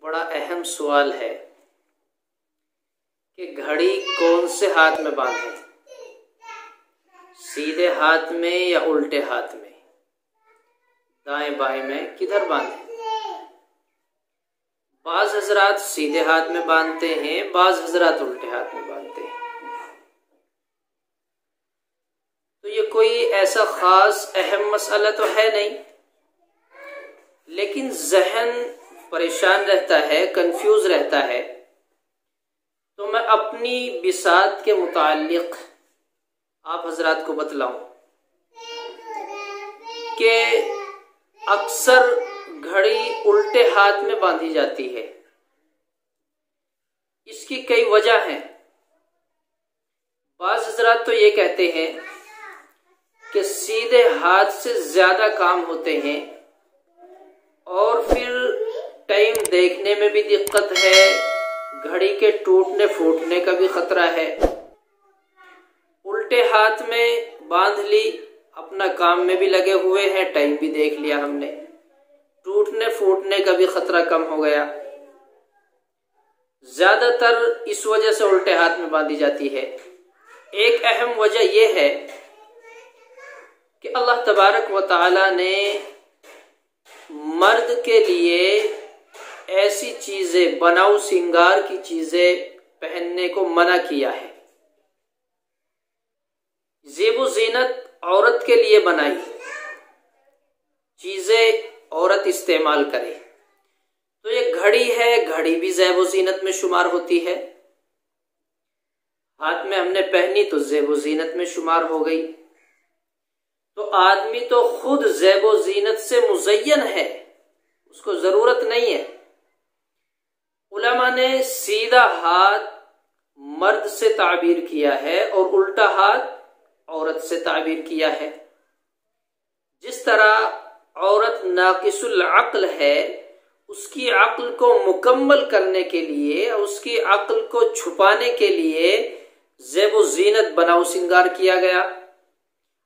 बड़ा अहम सवाल है कि घड़ी कौन से हाथ में बांधें, सीधे हाथ में या उल्टे हाथ में, दाएं बाएं में, किधर बांधें। बाज हजरात सीधे हाथ में बांधते हैं, बाज हजरात उल्टे हाथ में बांधते हैं। तो ये कोई ऐसा खास अहम मसला तो है नहीं, लेकिन जहन परेशान रहता है, कंफ्यूज रहता है। तो मैं अपनी बिसात के मुताल्लिक आप हजरात को बतलाऊं कि अक्सर घड़ी उल्टे हाथ में बांधी जाती है। इसकी कई वजह हैं। बाज़ हजरात तो ये कहते हैं कि सीधे हाथ से ज्यादा काम होते हैं और फिर टाइम देखने में भी दिक्कत है, घड़ी के टूटने फूटने का भी खतरा है। उल्टे हाथ में बांध ली, अपना काम में भी लगे हुए हैं, टाइम भी देख लिया हमने, टूटने फूटने का भी खतरा कम हो गया। ज्यादातर इस वजह से उल्टे हाथ में बांधी जाती है। एक अहम वजह यह है कि अल्लाह तबारक व तआला ने मर्द के लिए ऐसी चीजें, बनाऊ सिंगार की चीजें पहनने को मना किया है। ज़ेबो ज़ीनत औरत के लिए बनाई चीजें औरत इस्तेमाल करे। तो ये घड़ी है, घड़ी भी ज़ेबो ज़ीनत में शुमार होती है। हाथ में हमने पहनी तो ज़ेबो ज़ीनत में शुमार हो गई। तो आदमी तो खुद ज़ेबो ज़ीनत से मुज़य्यन है, उसको जरूरत नहीं है। उलमा ने सीधा हाथ मर्द से ताबीर किया है और उल्टा हाथ औरत से ताबीर किया है। जिस तरह औरत नाकिसुल अक्ल है, उसकी अक्ल को मुकम्मल करने के लिए, उसकी अक्ल को छुपाने के लिए ज़ेबो ज़ीनत बनाऊ सिंगार किया गया।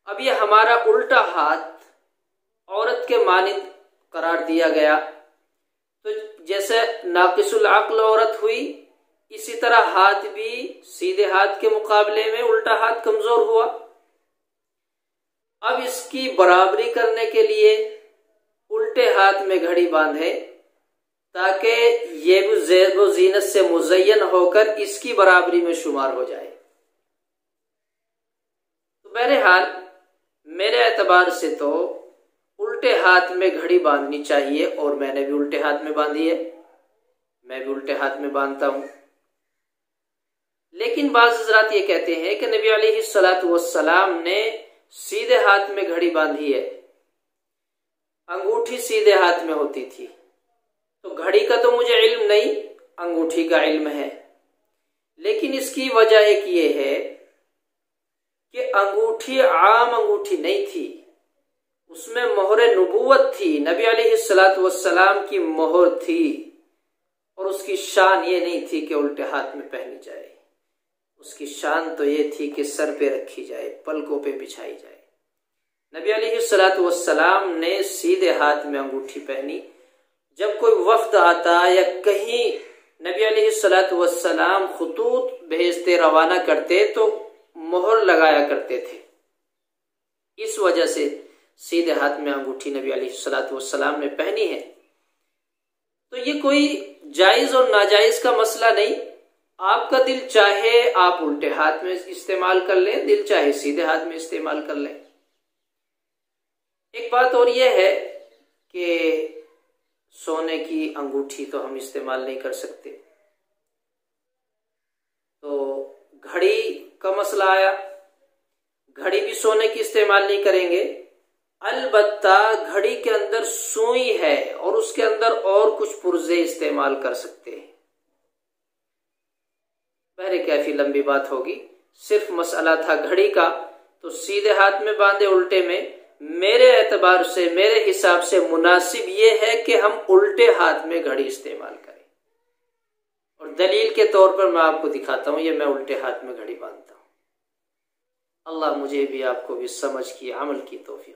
अब ये हमारा उल्टा हाथ औरत के मानिंद करार दिया गया। तो जैसे नाकिसुल अक्ल औरत हुई, इसी तरह हाथ भी सीधे हाथ के मुकाबले में उल्टा हाथ कमजोर हुआ। अब इसकी बराबरी करने के लिए उल्टे हाथ में घड़ी बांधे ताकि ये भी ज़ेबो ज़ीनत से मुज़य्यन होकर इसकी बराबरी में शुमार हो जाए। तो बहरहाल मेरे एतबार से तो उल्टे हाथ में घड़ी बांधनी चाहिए और मैंने भी उल्टे हाथ में बांधी है, मैं भी उल्टे हाथ में बांधता हूं। लेकिन बाज़ हज़रात ये कहते हैं कि नबी अलैहिस्सलातु वस्सलाम ने सीधे हाथ में घड़ी बांधी है, अंगूठी सीधे हाथ में होती थी। तो घड़ी का तो मुझे इल्म नहीं, अंगूठी का इल्म है। लेकिन इसकी वजह एक ये है कि अंगूठी आम अंगूठी नहीं थी, उसमें मोहरे नबूवत थी, नबी अलैहिस्सलातु वस्सलाम की मोहर थी। और उसकी शान ये नहीं थी कि उल्टे हाथ में पहनी जाए, उसकी शान तो ये थी कि सर पे रखी जाए, पलकों पे बिछाई जाए। नबी अलैहिस्सलातु वस्सलाम ने सीधे हाथ में अंगूठी पहनी। जब कोई वफ्द आता या कहीं नबी अलैहिस्सलातु वस्सलाम खुतूत भेजते, रवाना करते तो मोहर लगाया करते थे। इस वजह से सीधे हाथ में अंगूठी नबी अलैहिस्सलातु वस्सलाम ने पहनी है। तो ये कोई जायज और नाजायज का मसला नहीं। आपका दिल चाहे आप उल्टे हाथ में इस्तेमाल कर लें, दिल चाहे सीधे हाथ में इस्तेमाल कर लें। एक बात और यह है कि सोने की अंगूठी तो हम इस्तेमाल नहीं कर सकते। तो घड़ी का मसला आया, घड़ी भी सोने की इस्तेमाल नहीं करेंगे। अलबत्ता घड़ी के अंदर सुई है और उसके अंदर और कुछ पुर्जे इस्तेमाल कर सकते हैं। पहले काफी लंबी बात होगी, सिर्फ मसला था घड़ी का। तो सीधे हाथ में बांधे उल्टे में, मेरे एतबार से, मेरे हिसाब से मुनासिब ये है कि हम उल्टे हाथ में घड़ी इस्तेमाल करें। और दलील के तौर पर मैं आपको दिखाता हूं, ये मैं उल्टे हाथ में घड़ी बांधता हूं। अल्लाह मुझे भी आपको भी समझ की, अमल की तौफीक